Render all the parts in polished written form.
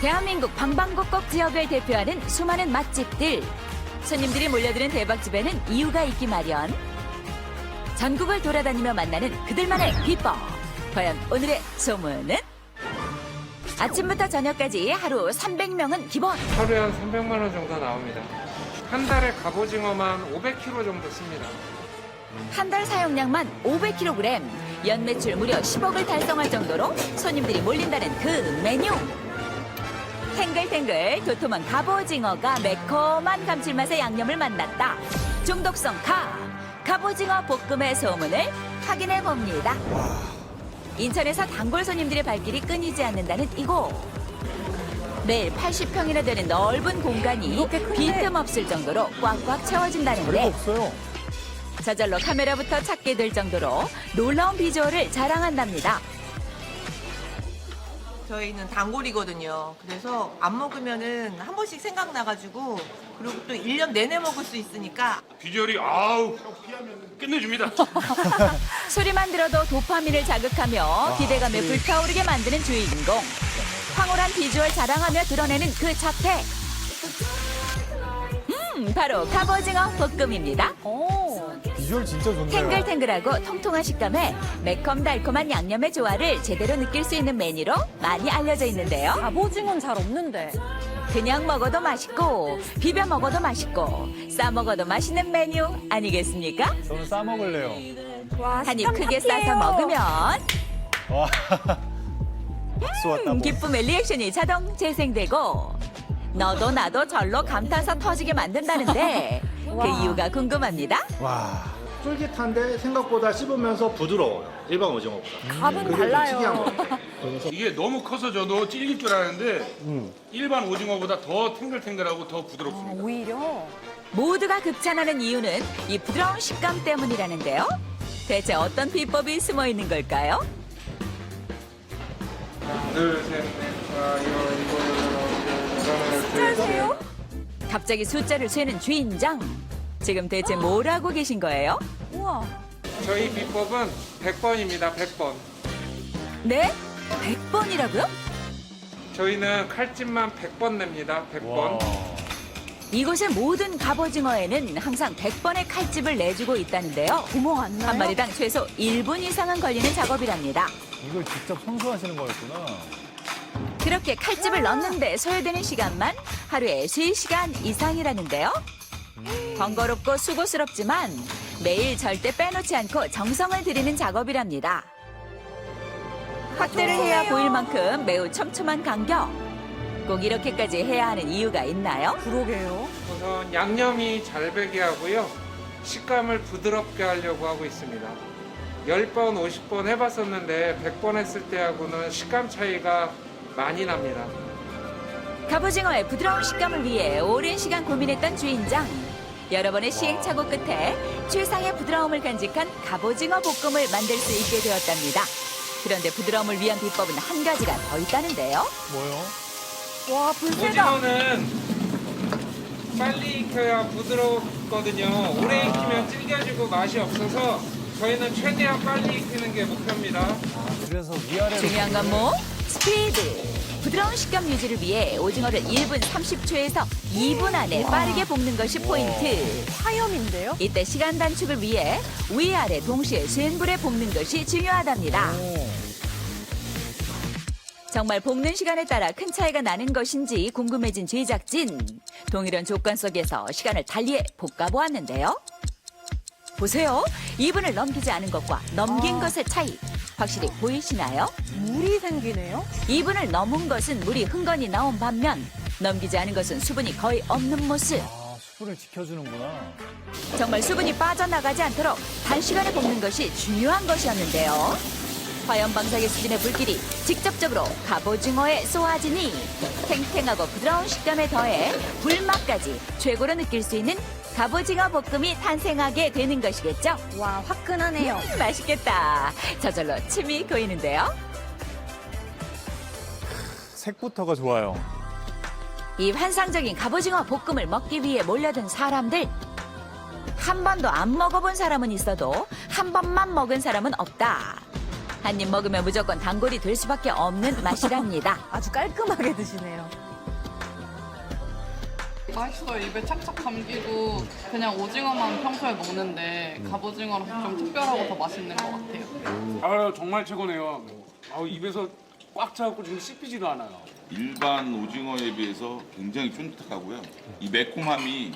대한민국 방방곡곡 지역을 대표하는 수많은 맛집들. 손님들이 몰려드는 대박집에는 이유가 있기 마련. 전국을 돌아다니며 만나는 그들만의 비법. 과연 오늘의 소문은? 아침부터 저녁까지 하루 300명은 기본. 하루에 한 300만 원 정도 나옵니다. 한 달에 갑오징어만 500kg 정도 씁니다. 한 달 사용량만 500kg, 연매출 무려 10억을 달성할 정도로 손님들이 몰린다는 그 메뉴. 탱글탱글 도톰한 갑오징어가 매콤한 감칠맛의 양념을 만났다. 중독성 갑오징어 볶음의 소문을 확인해 봅니다. 인천에서 단골 손님들의 발길이 끊이지 않는다는 이곳. 매일 80평이나 되는 넓은 공간이 빈틈없을 정도로 꽉꽉 채워진다는데 없어요. 저절로 카메라부터 찾게 될 정도로 놀라운 비주얼을 자랑한답니다. 저희는 단골이거든요. 그래서 안 먹으면은 한 번씩 생각나가지고 그리고 또 1년 내내 먹을 수 있으니까 비주얼이 아우 끝내줍니다. 소리만 들어도 도파민을 자극하며 기대감에 불타오르게 만드는 주인공. 황홀한 비주얼 자랑하며 드러내는 그 자태. 바로 갑오징어 볶음입니다. 비주얼 진짜 좋네요. 탱글탱글하고 통통한 식감에 매콤달콤한 양념의 조화를 제대로 느낄 수 있는 메뉴로 많이 알려져 있는데요. 갑오징어는 잘 없는데. 그냥 먹어도 맛있고 비벼 먹어도 맛있고 싸 먹어도 맛있는 메뉴 아니겠습니까? 저는 싸 먹을래요. 와, 한 입 식감 크게 탁해요. 싸서 먹으면 와. 박수 왔다. 기쁨의 리액션이 자동 재생되고 너도 나도 절로 감탄사 터지게 만든다는데 그 이유가 궁금합니다. 와. 쫄깃한데 생각보다 씹으면서 부드러워요. 일반 오징어보다. 갑은 그게 좀 특이한 달라요. 것 같아요. 이게 너무 커서 저도 찔릴 줄 알았는데 일반 오징어보다 더 탱글탱글하고 더 부드럽습니다. 오히려. 모두가 극찬하는 이유는 이 부드러운 식감 때문이라는데요. 대체 어떤 비법이 숨어 있는 걸까요? 둘, 셋, 넷, 다, 이거, 숫자세요? 갑자기 숫자를 세는 주인장. 지금 대체 뭘 하고 계신 거예요? 우와. 저희 비법은 100번입니다. 100번. 네? 100번이라고요? 저희는 칼집만 100번 냅니다. 100번. 와. 이곳의 모든 갑오징어에는 항상 100번의 칼집을 내주고 있다는데요. 구멍 안 나요? 한 마리당 최소 1분 이상은 걸리는 작업이랍니다. 이걸 직접 손수하시는 거였구나. 그렇게 칼집을 넣는데 소요되는 시간만 하루에 3시간 이상이라는데요. 번거롭고 수고스럽지만 매일 절대 빼놓지 않고 정성을 들이는 작업이랍니다. 확대를 해야 보일 만큼 매우 촘촘한 간격. 꼭 이렇게까지 해야 하는 이유가 있나요? 그러게요. 우선 양념이 잘 배게 하고요. 식감을 부드럽게 하려고 하고 있습니다. 10번, 50번 해봤었는데 100번 했을 때하고는 식감 차이가 많이 납니다. 갑오징어의 부드러운 식감을 위해 오랜 시간 고민했던 주인장. 여러 번의 시행착오 끝에 최상의 부드러움을 간직한 갑오징어 볶음을 만들 수 있게 되었답니다. 그런데 부드러움을 위한 비법은 한 가지가 더 있다는데요. 뭐요? 와, 불세다. 오징어는 빨리 익혀야 부드럽거든요. 오래 익히면 질겨지고 맛이 없어서 저희는 최대한 빨리 익히는 게 목표입니다. 그래서 위아래로. 중요한 건 뭐? 스피드. 부드러운 식감 유지를 위해 오징어를 1분 30초에서 2분 안에 빠르게 볶는 것이 포인트. 화염인데요? 이때 시간 단축을 위해 위아래 동시에 센 불에 볶는 것이 중요하답니다. 정말 볶는 시간에 따라 큰 차이가 나는 것인지 궁금해진 제작진. 동일한 조건 속에서 시간을 달리해 볶아보았는데요. 보세요. 2분을 넘기지 않은 것과 넘긴 것의 차이. 확실히 보이시나요? 물이 생기네요? 2분을 넘은 것은 물이 흥건히 나온 반면 넘기지 않은 것은 수분이 거의 없는 모습. 아, 수분을 지켜주는구나. 정말 수분이 빠져나가지 않도록 단시간에 볶는 것이 중요한 것이었는데요. 화염 방사기 수준의 불길이 직접적으로 갑오징어에 쏘아지니 탱탱하고 부드러운 식감에 더해 불맛까지 최고로 느낄 수 있는 갑오징어 볶음이 탄생하게 되는 것이겠죠? 와, 화끈하네요. 맛있겠다. 저절로 침이 고이는데요. 색부터가 좋아요. 이 환상적인 갑오징어 볶음을 먹기 위해 몰려든 사람들. 한 번도 안 먹어본 사람은 있어도 한 번만 먹은 사람은 없다. 한 입 먹으면 무조건 단골이 될 수밖에 없는 맛이랍니다. 아주 깔끔하게 드시네요. 맛있어요. 입에 착착 감기고 그냥 오징어만 평소에 먹는데 갑오징어라서 좀 특별하고 더 맛있는 것 같아요. 아 정말 최고네요. 입에서 꽉 차갖고 지금 씹히지도 않아요. 일반 오징어에 비해서 굉장히 쫀득하고요. 이 매콤함이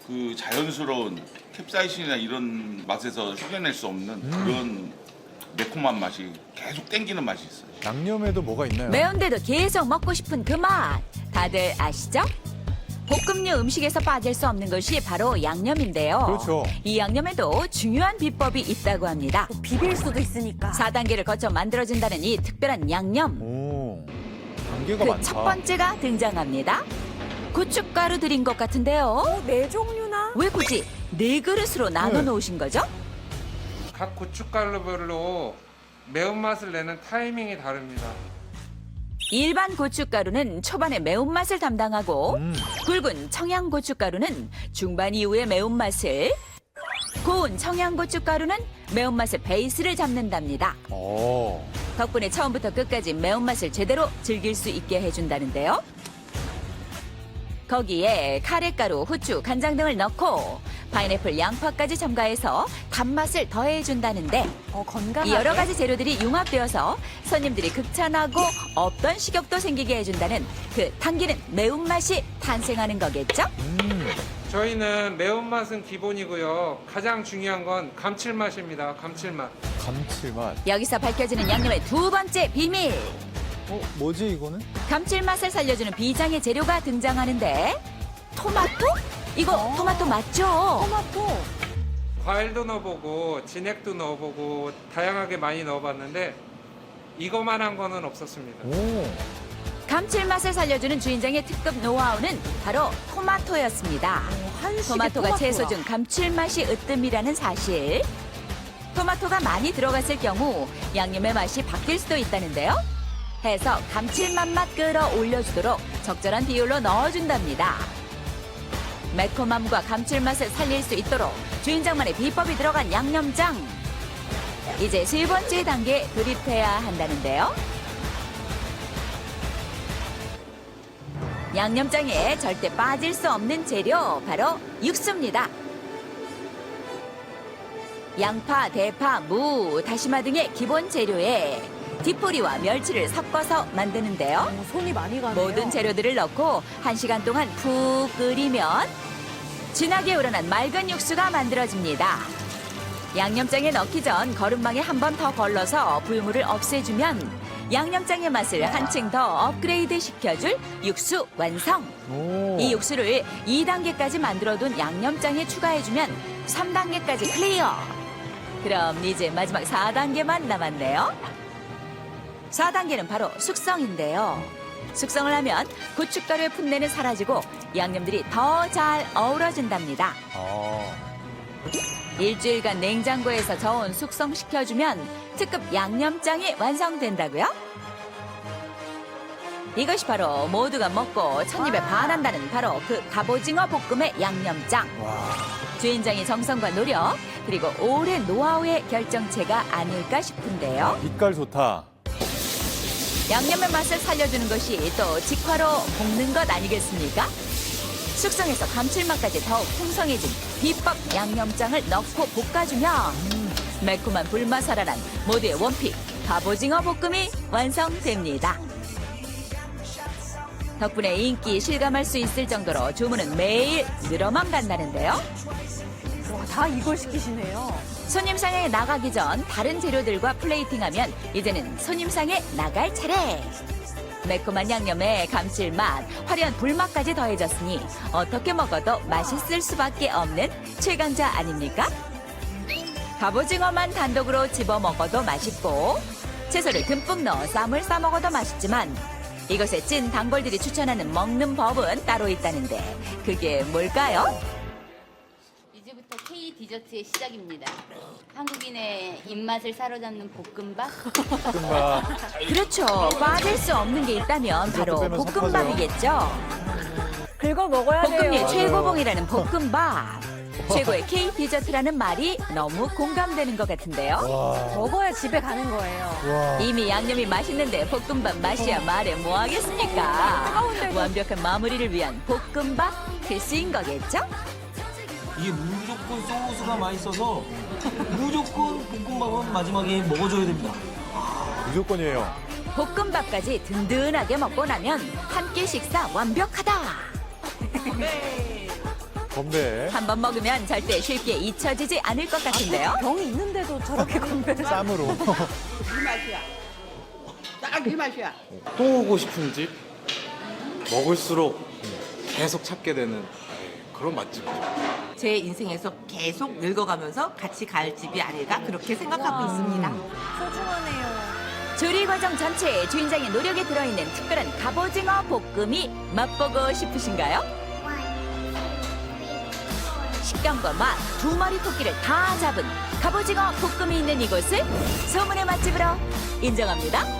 그 자연스러운 캡사이신이나 이런 맛에서 흉내낼 수 없는 그런 매콤한 맛이 계속 땡기는 맛이 있어요. 양념에도 뭐가 있나요? 매운데도 계속 먹고 싶은 그 맛. 다들 아시죠? 볶음류 음식에서 빠질 수 없는 것이 바로 양념인데요. 그렇죠. 이 양념에도 중요한 비법이 있다고 합니다. 비빌 수도 있으니까. 4단계를 거쳐 만들어진다는 이 특별한 양념. 오, 단계가 그 많다. 첫 번째가 등장합니다. 고춧가루 들인 것 같은데요. 네 종류나? 왜 굳이 네 그릇으로 나눠 놓으신 거죠? 각 고춧가루별로 매운맛을 내는 타이밍이 다릅니다. 일반 고춧가루는 초반에 매운맛을 담당하고 굵은 청양고춧가루는 중반 이후의 매운맛을, 고운 청양고춧가루는 매운맛의 베이스를 잡는답니다. 오, 덕분에 처음부터 끝까지 매운맛을 제대로 즐길 수 있게 해준다는데요. 거기에 카레가루, 후추, 간장 등을 넣고 파인애플, 양파까지 첨가해서 단맛을 더해준다는데 건강하게. 이 여러 가지 재료들이 융합되어서 손님들이 극찬하고 없던 식욕도 생기게 해준다는 그 당기는 매운맛이 탄생하는 거겠죠? 저희는 매운맛은 기본이고요. 가장 중요한 건 감칠맛입니다. 감칠맛. 감칠맛. 여기서 밝혀지는 양념의 두 번째 비밀. 뭐지 이거는? 감칠맛을 살려주는 비장의 재료가 등장하는데 토마토? 이거 토마토 맞죠? 토마토. 과일도 넣어보고 진액도 넣어보고 다양하게 많이 넣어봤는데 이거만한 거는 없었습니다. 오, 감칠맛을 살려주는 주인장의 특급 노하우는 바로 토마토였습니다. 한식의 토마토가 채소 중 감칠맛이 으뜸이라는 사실. 토마토가 많이 들어갔을 경우 양념의 맛이 바뀔 수도 있다는데요. 해서 감칠맛만 끌어올려주도록 적절한 비율로 넣어준답니다. 매콤함과 감칠맛을 살릴 수 있도록 주인장만의 비법이 들어간 양념장. 이제 세 번째 단계에 돌입해야 한다는데요. 양념장에 절대 빠질 수 없는 재료, 바로 육수입니다. 양파, 대파, 무, 다시마 등의 기본 재료에 디포리와 멸치를 섞어서 만드는데요. 손이 많이 가네요. 모든 재료들을 넣고 1시간 동안 푹 끓이면 진하게 우러난 맑은 육수가 만들어집니다. 양념장에 넣기 전 거름망에 한 번 더 걸러서 불물을 없애주면 양념장의 맛을 한층 더 업그레이드 시켜줄 육수 완성. 오. 이 육수를 2단계까지 만들어둔 양념장에 추가해주면 3단계까지 클리어. 그럼 이제 마지막 4단계만 남았네요. 4단계는 바로 숙성인데요. 숙성을 하면 고춧가루의 풋내는 사라지고 양념들이 더 잘 어우러진답니다. 아, 일주일간 냉장고에서 저온 숙성시켜주면 특급 양념장이 완성된다고요? 이것이 바로 모두가 먹고 첫입에 반한다는 바로 그 갑오징어 볶음의 양념장. 와, 주인장의 정성과 노력 그리고 오랜 노하우의 결정체가 아닐까 싶은데요. 빛깔 좋다. 양념의 맛을 살려주는 것이 또 직화로 볶는 것 아니겠습니까? 숙성해서 감칠맛까지 더욱 풍성해진 비법 양념장을 넣고 볶아주면 매콤한 불맛 살아난 모두의 원픽 갑오징어 볶음이 완성됩니다. 덕분에 인기 실감할 수 있을 정도로 주문은 매일 늘어만 간다는데요. 와, 다 이걸 시키시네요. 손님상에 나가기 전 다른 재료들과 플레이팅하면 이제는 손님상에 나갈 차례. 매콤한 양념에 감칠맛, 화려한 불맛까지 더해졌으니 어떻게 먹어도 맛있을 수밖에 없는 최강자 아닙니까? 갑오징어만 단독으로 집어 먹어도 맛있고 채소를 듬뿍 넣어 쌈을 싸 먹어도 맛있지만 이것의 찐 단골들이 추천하는 먹는 법은 따로 있다는데 그게 뭘까요? 이제부터 K 디저트의 시작입니다. 한국인의 입맛을 사로잡는 볶음밥. 볶음밥. 그렇죠. 빠질 수 없는 게 있다면 바로 빼면 볶음밥이겠죠. 긁어 먹어야 돼요. 볶음류의 최고봉이라는 볶음밥. 최고의 K 디저트라는 말이 너무 공감되는 것 같은데요. 와. 먹어야 집에 가는 거예요. 와. 이미 양념이 맛있는데 볶음밥 맛이야 말해 뭐하겠습니까? 완벽한 마무리를 위한 볶음밥 필수인 거겠죠? 이게 무조건 소스가 맛있어서 무조건 볶음밥은 마지막에 먹어줘야 됩니다. 무조건이에요. 볶음밥까지 든든하게 먹고 나면 한 끼 식사 완벽하다. 건배. 한 번 먹으면 절대 쉽게 잊혀지지 않을 것 같은데요. 병이 있는데도 저렇게 건배를. 쌈으로. 이 맛이야. 딱 이 맛이야. 또 오고 싶은 집, 먹을수록 계속 찾게 되는 그런 맛집이죠. 제 인생에서 계속 늙어가면서 같이 갈 집이 아닐까 그렇게 생각하고 있습니다. 소중하네요. 조리 과정 전체에 주인장의 노력이 들어있는 특별한 갑오징어 볶음이 맛보고 싶으신가요? 식감과 맛 두 마리 토끼를 다 잡은 갑오징어 볶음이 있는 이곳을 소문의 맛집으로 인정합니다.